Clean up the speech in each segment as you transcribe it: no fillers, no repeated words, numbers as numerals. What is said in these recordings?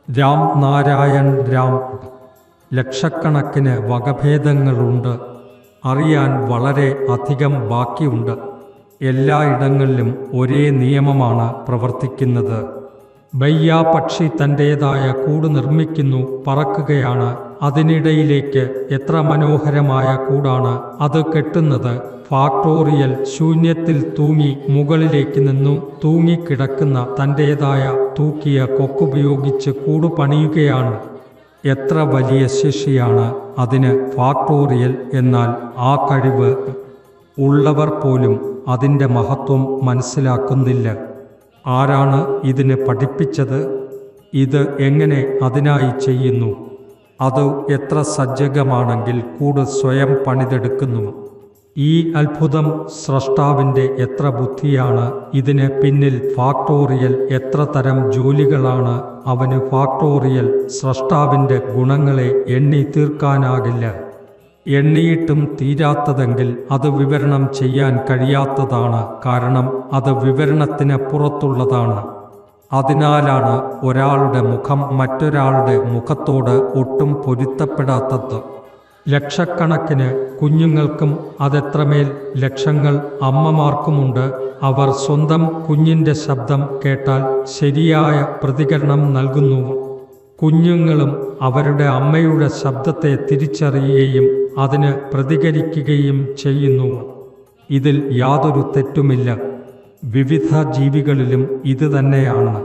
രാം നാരായൺ രാം. ലക്ഷക്കണക്കിന് വകഭേദങ്ങളുണ്ട്. അറിയാൻ വളരെ അധികം ബാക്കിയുണ്ട്. എല്ലായിടങ്ങളിലും ഒരേ നിയമമാണ് പ്രവർത്തിക്കുന്നത്. ബയ്യ പക്ഷി തൻ്റേതായ കൂട് നിർമ്മിക്കുന്നു, പറക്കുകയാണ്. അതിനിടയിലേക്ക് എത്ര മനോഹരമായ കൂടാണ് അത് കെട്ടുന്നത്. ഫാക്ടോറിയൽ ശൂന്യത്തിൽ തൂങ്ങി മുകളിലേക്ക് നിന്നു തൂങ്ങിക്കിടക്കുന്ന തൻ്റേതായ തൂക്കിയ കൊക്കുപയോഗിച്ച് കൂട് പണിയുകയാണ്. എത്ര വലിയ ശേഷിയാണ് അതിന് ഫാക്ടോറിയൽ. എന്നാൽ ആ കഴിവ് ഉള്ളവർ പോലും അതിൻ്റെ മഹത്വം മനസ്സിലാക്കുന്നില്ല. ആരാണ് ഇതിന് പഠിപ്പിച്ചത്? ഇത് എങ്ങനെ അതിനായി ചെയ്യുന്നു? അത് എത്ര സജ്ജകമാണെങ്കിൽ കൂട് സ്വയം പണിതെടുക്കുന്നു. ഈ അത്ഭുതം സ്രഷ്ടാവിൻ്റെ എത്ര ബുദ്ധിയാണ് ഇതിന് പിന്നിൽ. ഫാക്ടോറിയൽ എത്ര തരം ജോലികളാണ് അവന്. ഫാക്ടോറിയൽ സ്രഷ്ടാവിൻ്റെ ഗുണങ്ങളെ എണ്ണി തീർക്കാനാകില്ല. എണ്ണിയിട്ടും തീരാത്തതെങ്കിൽ അത് വിവരണം ചെയ്യാൻ കഴിയാത്തതാണ്. കാരണം അത് വിവരണത്തിന് പുറത്തുള്ളതാണ്. അതിനാലാണ് ഒരാളുടെ മുഖം മറ്റൊരാളുടെ മുഖത്തോട് ഒട്ടും പൊരുത്തപ്പെടാത്തത്. ലക്ഷക്കണക്കിന് കുഞ്ഞുങ്ങൾക്കും അതെത്രമേൽ ലക്ഷങ്ങൾ അമ്മമാർക്കുമുണ്ട്. അവർ സ്വന്തം കുഞ്ഞിൻ്റെ ശബ്ദം കേട്ടാൽ ശരിയായ പ്രതികരണം നൽകുന്നു. കുഞ്ഞുങ്ങളും അവരുടെ അമ്മയുടെ ശബ്ദത്തെ തിരിച്ചറിയുകയും അതിന് പ്രതികരിക്കുകയും ചെയ്യുന്നു. ഇതിൽ യാതൊരു തെറ്റുമില്ല. വിവിധ ജീവികളിലും ഇത് തന്നെയാണ്.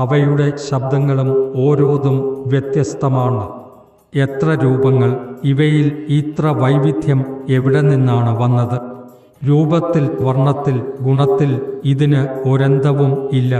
അവയുടെ ശബ്ദങ്ങളും ഓരോന്നും വ്യത്യസ്തമാണ്. എത്ര രൂപങ്ങൾ! ഇവയിൽ ഇത്ര വൈവിധ്യം എവിടെ നിന്നാണ് വന്നത്? രൂപത്തിൽ, വർണ്ണത്തിൽ, ഗുണത്തിൽ ഇതിന് ഒരന്തവും ഇല്ല.